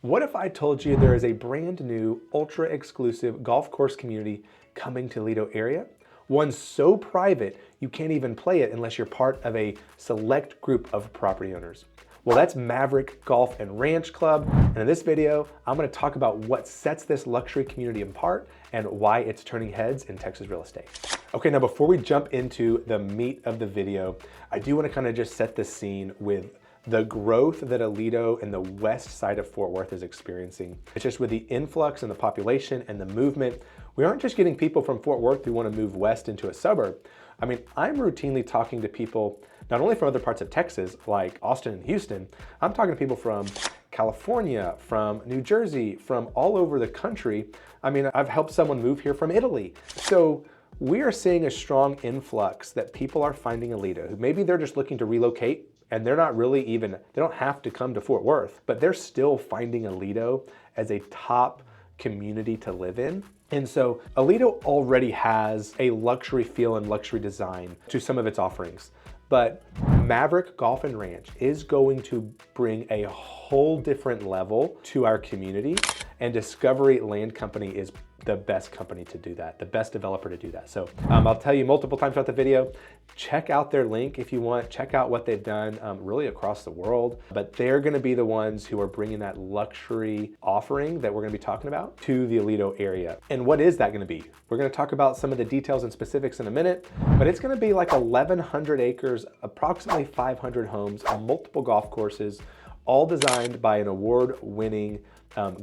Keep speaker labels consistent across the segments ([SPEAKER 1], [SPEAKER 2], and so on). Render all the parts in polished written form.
[SPEAKER 1] What if I told you there is a brand new, ultra exclusive golf course community coming to Aledo area? One so private you can't even play it unless you're part of a select group of property owners. Well, that's Maverick Golf and Ranch Club. And in this video, I'm gonna talk about what sets this luxury community apart and why it's turning heads in Texas real estate. Okay, now before we jump into the meat of the video, I do wanna kind of just set the scene with the growth that Aledo and the west side of Fort Worth is experiencing. It's just with the influx in the population and the movement, we aren't just getting people from Fort Worth who want to move west into a suburb. I mean, I'm routinely talking to people, not only from other parts of Texas, like Austin and Houston, I'm talking to people from California, from New Jersey, from all over the country. I mean, I've helped someone move here from Italy. So we are seeing a strong influx that people are finding Aledo. Maybe they're just looking to relocate and they're not really even, they don't have to come to Fort Worth, but they're still finding Aledo as a top community to live in. And so Aledo already has a luxury feel and luxury design to some of its offerings, but Maverick Golf and Ranch is going to bring a whole different level to our community, and Discovery Land Company is the best company to do that, the best developer to do that. So I'll tell you multiple times throughout the video, check out their link if you want, check out what they've done really across the world, but they're gonna be the ones who are bringing that luxury offering that we're gonna be talking about to the Aledo area. And what is that gonna be? We're gonna talk about some of the details and specifics in a minute, but it's gonna be like 1,100 acres, approximately 500 homes, multiple golf courses, all designed by an award-winning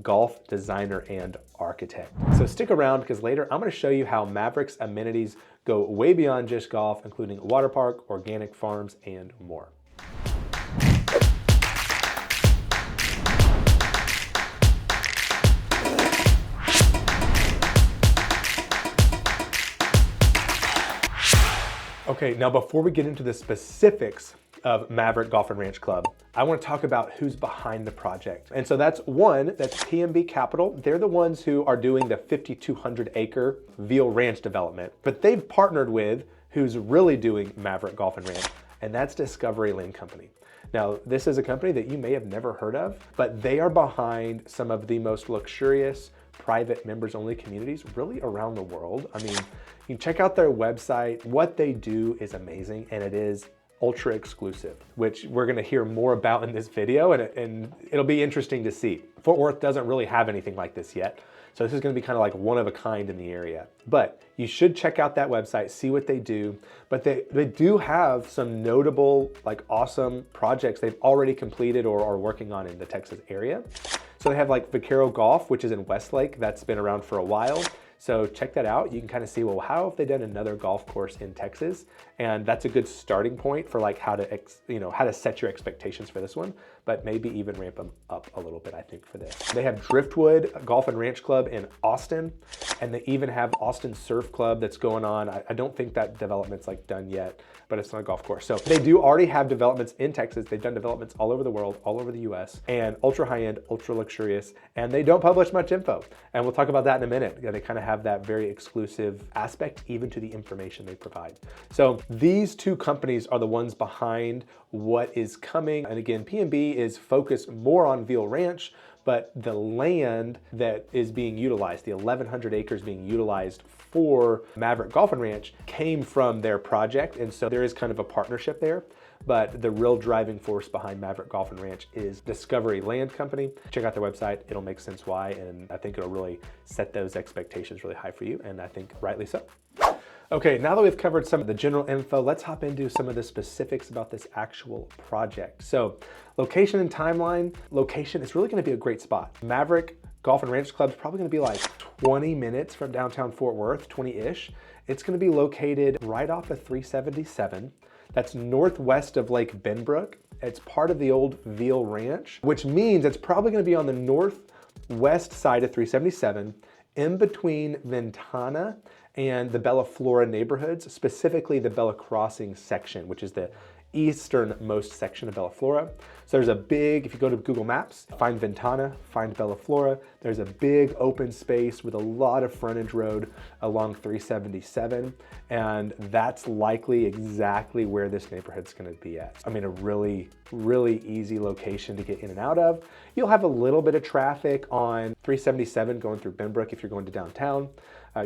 [SPEAKER 1] golf designer and architect. So stick around because later I'm going to show you how Maverick's amenities go way beyond just golf, including a water park, organic farms, and more. Okay, now before we get into the specifics of Maverick Golf and Ranch Club, I want to talk about who's behind the project. And so that's PMB Capital. They're the ones who are doing the 5,200 acre Veal Ranch development, but they've partnered with who's really doing Maverick Golf and Ranch, and that's Discovery Land Company. Now, this is a company that you may have never heard of, but they are behind some of the most luxurious private members only communities really around the world. I mean, you can check out their website. What they do is amazing, and it is ultra exclusive, which we're gonna hear more about in this video, and it'll be interesting to see. Fort Worth doesn't really have anything like this yet, so this is gonna be kind of like one of a kind in the area. But you should check out that website, see what they do, but they do have some notable, like awesome projects they've already completed or are working on in the Texas area. So they have like Vaquero Golf, which is in Westlake, that's been around for a while. So check that out. You can kind of see, well, how have they done another golf course in Texas? And that's a good starting point for like how to set your expectations for this one, but maybe even ramp them up a little bit, I think, for this. They have Driftwood Golf and Ranch Club in Austin, and they even have Austin Surf Club that's going on. I don't think that development's like done yet, but it's not a golf course. So they do already have developments in Texas. They've done developments all over the world, all over the US, and ultra high-end, ultra luxurious, and they don't publish much info. And we'll talk about that in a minute. They kind of have that very exclusive aspect even to the information they provide. So these two companies are the ones behind what is coming. And again, PMB is focused more on Veal Ranch, but the land that is being utilized, the 1,100 acres being utilized for Maverick Golf and Ranch came from their project. And so there is kind of a partnership there. But the real driving force behind Maverick Golf and Ranch is Discovery Land Company. Check out their website. It'll make sense why. And I think it'll really set those expectations really high for you. And I think rightly so. Okay, now that we've covered some of the general info, let's hop into some of the specifics about this actual project. So location and timeline. Location is really going to be a great spot. Maverick Golf and Ranch Club is probably going to be like 20 minutes from downtown Fort Worth, 20-ish. It's going to be located right off of 377. That's northwest of Lake Benbrook. It's part of the old Veal Ranch, which means it's probably going to be on the northwest side of 377, in between Ventana and the Bella Flora neighborhoods, specifically the Bella Crossing section, which is the easternmost section of Bella Flora. So there's a big, if you go to Google Maps, find Ventana, find Bella Flora, there's a big open space with a lot of frontage road along 377. And that's likely exactly where this neighborhood's gonna be at. I mean, a really, really easy location to get in and out of. You'll have a little bit of traffic on 377 going through Benbrook if you're going to downtown.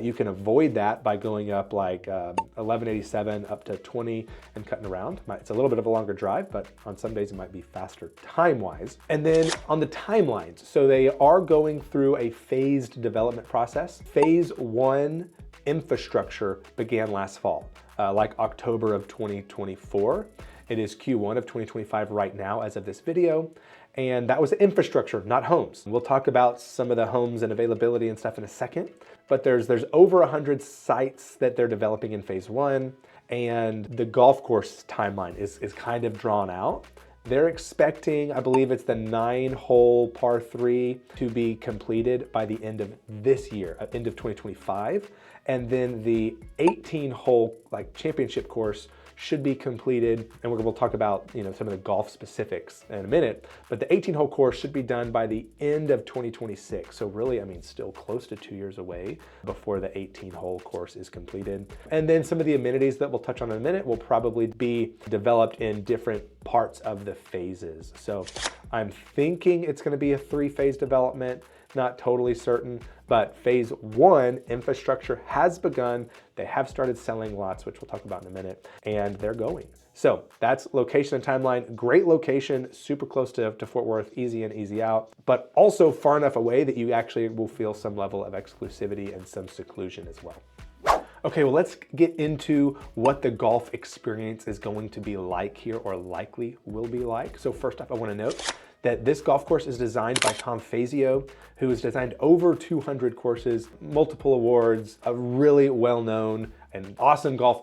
[SPEAKER 1] You can avoid that by going up like 1187 up to 20 and cutting around. It's a little bit of a longer drive, but on some days it might be faster time-wise. And then on the timelines, so they are going through a phased development process. Phase 1 infrastructure began last fall, like October of 2024. It is Q1 of 2025 right now as of this video. And that was infrastructure, not homes. We'll talk about some of the homes and availability and stuff in a second, but there's over 100 sites that they're developing in phase 1, and the golf course timeline is kind of drawn out. They're expecting, I believe it's the 9-hole par 3 to be completed by the end of this year, end of 2025. And then the 18-hole like championship course should be completed, and we'll talk about some of the golf specifics in a minute, but the 18-hole course should be done by the end of 2026. So really, I mean, still close to 2 years away before the 18-hole course is completed. And then some of the amenities that we'll touch on in a minute will probably be developed in different parts of the phases. So I'm thinking it's gonna be a 3-phase development, not totally certain, but phase 1 infrastructure has begun. They have started selling lots, which we'll talk about in a minute, and they're going. So that's location and timeline. Great location, super close to Fort Worth, easy in, easy out, but also far enough away that you actually will feel some level of exclusivity and some seclusion as well. Okay, well, let's get into what the golf experience is going to be like here, or likely will be like. So first off, I want to note that this golf course is designed by Tom Fazio, who has designed over 200 courses, multiple awards, a really well-known and awesome golf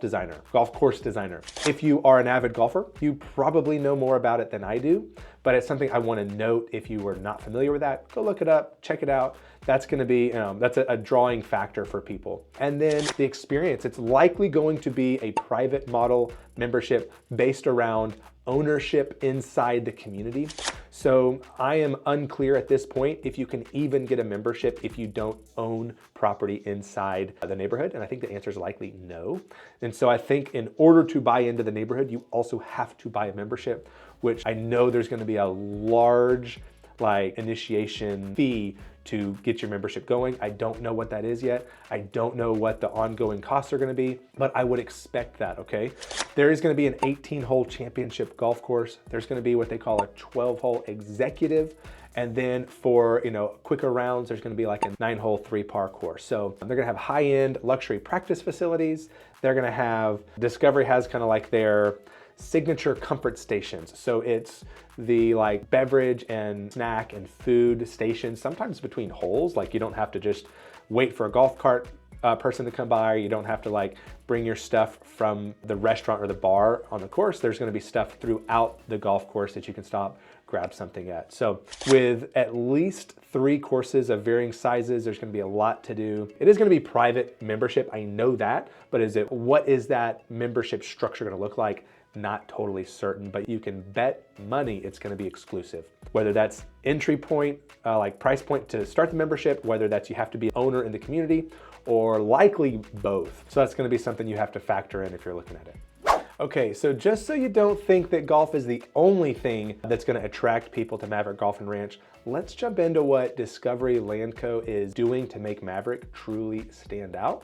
[SPEAKER 1] course designer. If you are an avid golfer, you probably know more about it than I do, but it's something I want to note. If you were not familiar with that, go look it up, check it out. That's going to be, that's a drawing factor for people. And then the experience, it's likely going to be a private model membership based around ownership inside the community. So I am unclear at this point if you can even get a membership if you don't own property inside the neighborhood. And I think the answer is likely no. And so I think in order to buy into the neighborhood, you also have to buy a membership, which I know there's going to be a large initiation fee to get your membership going. I don't know what that is yet. I don't know what the ongoing costs are gonna be, but I would expect that, okay? There is gonna be an 18-hole championship golf course. There's gonna be what they call a 12-hole executive. And then for quicker rounds, there's gonna be like a 9-hole 3-par course. So they're gonna have high-end luxury practice facilities. They're gonna have, Discovery has kind of like their signature comfort stations. So it's the beverage and snack and food stations, sometimes between holes. Like you don't have to just wait for a golf cart person to come by. You don't have to bring your stuff from the restaurant or the bar on the course. There's gonna be stuff throughout the golf course that you can stop, grab something at. So with at least 3 courses of varying sizes, there's gonna be a lot to do. It is gonna be private membership, I know that, but what is that membership structure gonna look like? Not totally certain, but you can bet money it's going to be exclusive. Whether that's entry point, price point to start the membership, whether that's you have to be an owner in the community, or likely both. So that's going to be something you have to factor in if you're looking at it. Okay, so just so you don't think that golf is the only thing that's going to attract people to Maverick Golf and Ranch, let's jump into what Discovery Land Co. is doing to make Maverick truly stand out.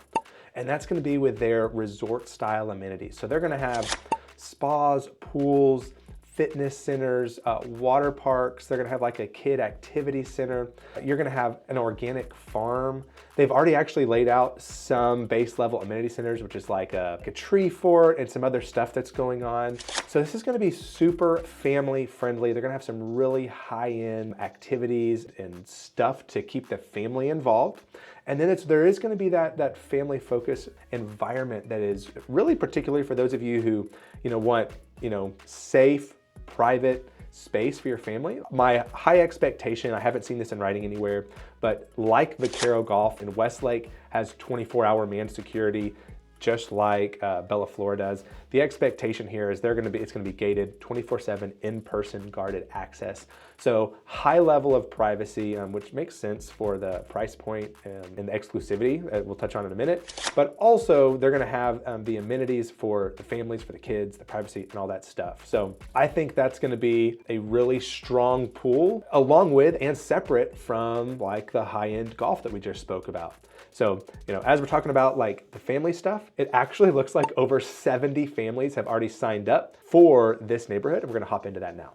[SPEAKER 1] And that's going to be with their resort style amenities. So they're going to have spas, pools, fitness centers, water parks. They're gonna have like a kid activity center. You're gonna have an organic farm. They've already actually laid out some base level amenity centers, which is like a tree fort and some other stuff that's going on. So this is gonna be super family friendly. They're gonna have some really high-end activities and stuff to keep the family involved. And then there is gonna be that family focused environment that is really particularly for those of you who want safe, private space for your family. My high expectation, I haven't seen this in writing anywhere, but like Vaquero Golf in Westlake has 24-hour manned security, just like Bella Flora does. The expectation here is it's gonna be gated 24/7 in-person guarded access. So high level of privacy, which makes sense for the price point and the exclusivity we'll touch on in a minute. But also they're gonna have the amenities for the families, for the kids, the privacy and all that stuff. So I think that's gonna be a really strong pool along with and separate from like the high-end golf that we just spoke about. So, as we're talking about like the family stuff, it actually looks like over 70 families have already signed up for this neighborhood. And we're gonna hop into that now.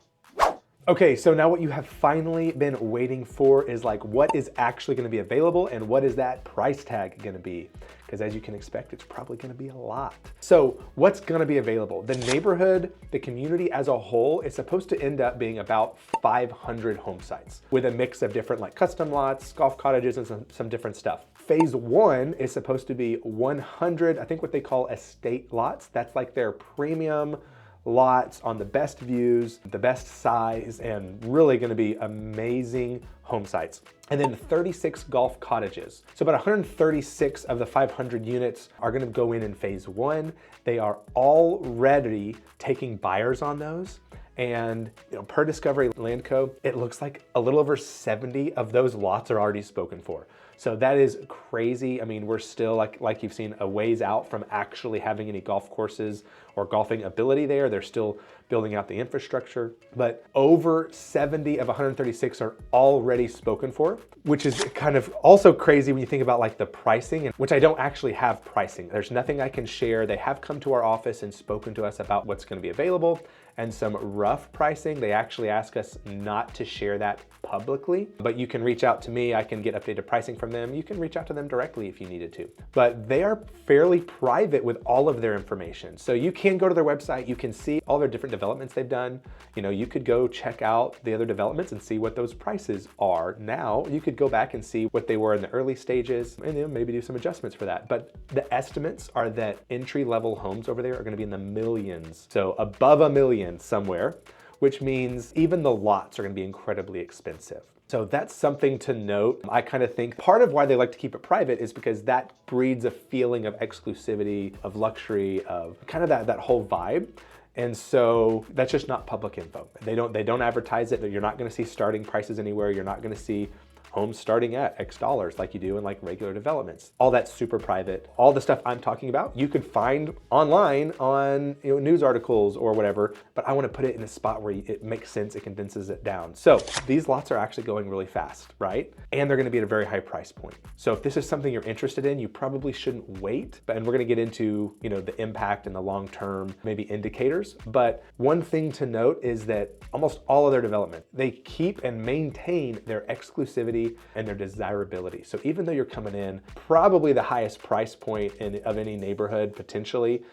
[SPEAKER 1] Okay, so now what you have finally been waiting for is like what is actually gonna be available and what is that price tag gonna be? Because as you can expect, it's probably gonna be a lot. So what's gonna be available? The neighborhood, the community as a whole is supposed to end up being about 500 home sites with a mix of different like custom lots, golf cottages, and some different stuff. Phase 1 is supposed to be 100, I think what they call estate lots. That's like their premium lots on the best views, the best size, and really gonna be amazing home sites. And then 36 golf cottages. So about 136 of the 500 units are gonna go in phase 1. They are already taking buyers on those. And per Discovery Land Co., it looks like a little over 70 of those lots are already spoken for. So that is crazy. I mean, we're still like you've seen a ways out from actually having any golf courses or golfing ability there. They're still building out the infrastructure, but over 70 of 136 are already spoken for, which is kind of also crazy when you think about like the pricing, which I don't actually have pricing. There's nothing I can share. They have come to our office and spoken to us about what's going to be available and some rough pricing. They actually ask us not to share that publicly, but you can reach out to me. I can get updated pricing from them. You can reach out to them directly if you needed to, but they are fairly private with all of their information. So you can go to their website. You can see all their different developments they've done. You could go check out the other developments and see what those prices are now. You could go back and see what they were in the early stages and maybe do some adjustments for that. But the estimates are that entry-level homes over there are going to be in the millions. So above $1 million somewhere, which means even the lots are going to be incredibly expensive. So that's something to note. I kind of think part of why they like to keep it private is because that breeds a feeling of exclusivity, of luxury, of kind of that whole vibe. And so that's just not public info. They don't advertise it. You're not going to see starting prices anywhere. You're not going to see homes starting at X dollars like you do in like regular developments. All that's super private. All the stuff I'm talking about, you could find online on news articles or whatever, but I want to put it in a spot where it makes sense, it condenses it down. So these lots are actually going really fast, right? And they're going to be at a very high price point. So if this is something you're interested in, you probably shouldn't wait. And we're going to get into the impact and the long-term maybe indicators. But one thing to note is that almost all of their development, they keep and maintain their exclusivity and their desirability. So even though you're coming in probably the highest price point of any neighborhood potentially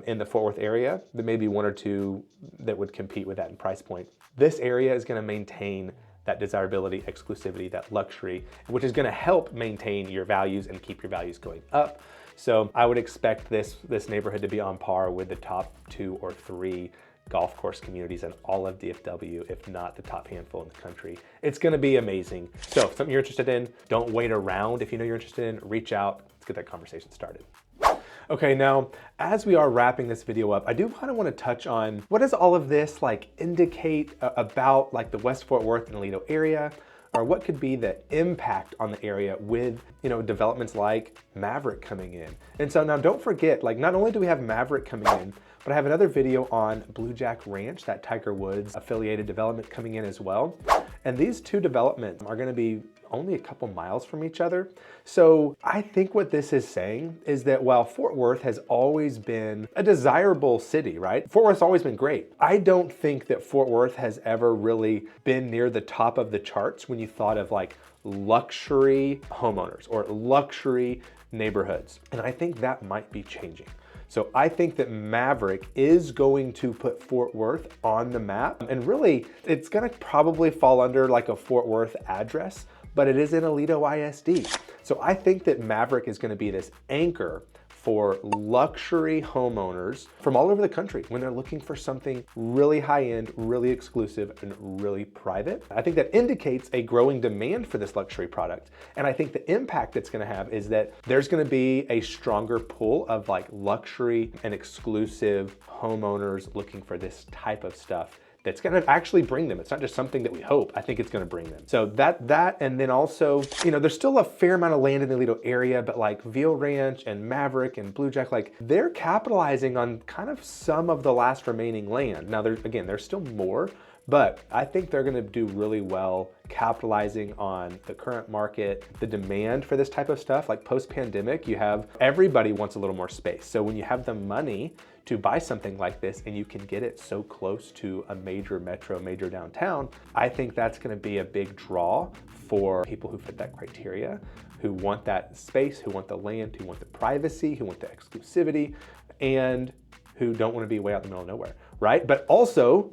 [SPEAKER 1] in the Fort Worth area, there may be one or two that would compete with that in price point. This area is going to maintain that desirability, exclusivity, that luxury, which is going to help maintain your values and keep your values going up. So I would expect this neighborhood to be on par with the top 2 or 3 golf course communities in all of DFW, if not the top handful in the country. It's gonna be amazing. So if something you're interested in, don't wait around. If you know you're interested in, reach out. Let's get that conversation started. Okay, now, as we are wrapping this video up, I do kind of want to touch on what does all of this like indicate about like the West Fort Worth and Aledo area, or what could be the impact on the area with, developments like Maverick coming in. And so now don't forget, like not only do we have Maverick coming in, but I have another video on Blue Jack Ranch, that Tiger Woods affiliated development coming in as well. And these two developments are gonna be only a couple miles from each other. So I think what this is saying is that while Fort Worth has always been a desirable city, right? Fort Worth's always been great. I don't think that Fort Worth has ever really been near the top of the charts when you thought of like luxury homeowners or luxury neighborhoods. And I think that might be changing. So I think that Maverick is going to put Fort Worth on the map. And really, it's gonna probably fall under like a Fort Worth address, but it is in Aledo ISD. So I think that Maverick is gonna be this anchor for luxury homeowners from all over the country when they're looking for something really high-end, really exclusive, and really private. I think that indicates a growing demand for this luxury product. And I think the impact it's gonna have is that there's gonna be a stronger pull of like luxury and exclusive homeowners looking for this type of stuff that's gonna actually bring them. It's not just something that we hope, I think it's gonna bring them. So that, and then also, you know, there's still a fair amount of land in the Aledo area, but like Veal Ranch and Maverick and Blue Jack, like they're capitalizing on kind of some of the last remaining land. Now there's still more, but I think they're gonna do really well capitalizing on the current market, the demand for this type of stuff. Like post-pandemic, everybody wants a little more space. So when you have the money to buy something like this and you can get it so close to a major metro, major downtown, I think that's gonna be a big draw for people who fit that criteria, who want that space, who want the land, who want the privacy, who want the exclusivity, and who don't wanna be way out in the middle of nowhere, right? But also,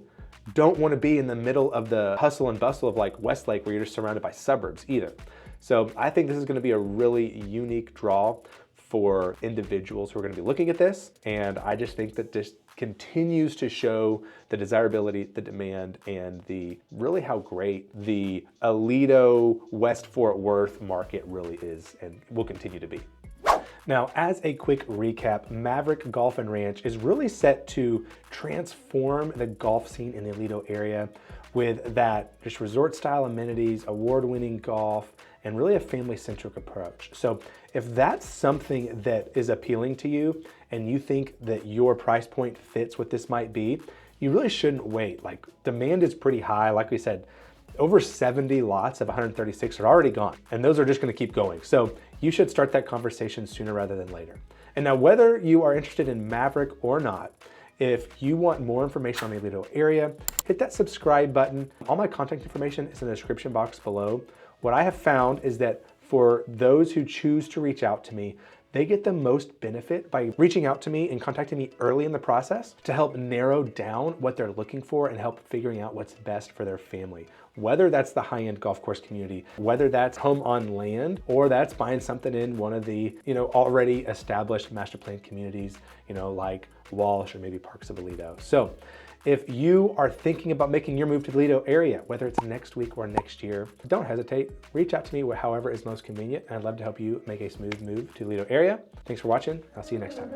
[SPEAKER 1] don't want to be in the middle of the hustle and bustle of like Westlake where you're just surrounded by suburbs either. So I think this is going to be a really unique draw for individuals who are going to be looking at this. And I just think that this continues to show the desirability, the demand, and really how great the Aledo West Fort Worth market really is and will continue to be. Now, as a quick recap, Maverick Golf and Ranch is really set to transform the golf scene in the Aledo area with that just resort style amenities, award-winning golf, and really a family-centric approach. So if that's something that is appealing to you and you think that your price point fits what this might be, you really shouldn't wait. Like, demand is pretty high. Like we said, over 70 lots of 136 are already gone, and those are just gonna keep going. So you should start that conversation sooner rather than later. And now, whether you are interested in Maverick or not, if you want more information on the Aledo area, hit that subscribe button. All my contact information is in the description box below. What I have found is that for those who choose to reach out to me, they get the most benefit by reaching out to me and contacting me early in the process to help narrow down what they're looking for and help figuring out what's best for their family. Whether that's the high-end golf course community, whether that's home on land, or that's buying something in one of the, already established master plan communities, like Walsh or maybe Parks of Aledo. So if you are thinking about making your move to the Aledo area, whether it's next week or next year, don't hesitate. Reach out to me however is most convenient, and I'd love to help you make a smooth move to the Aledo area. Thanks for watching. I'll see you next time.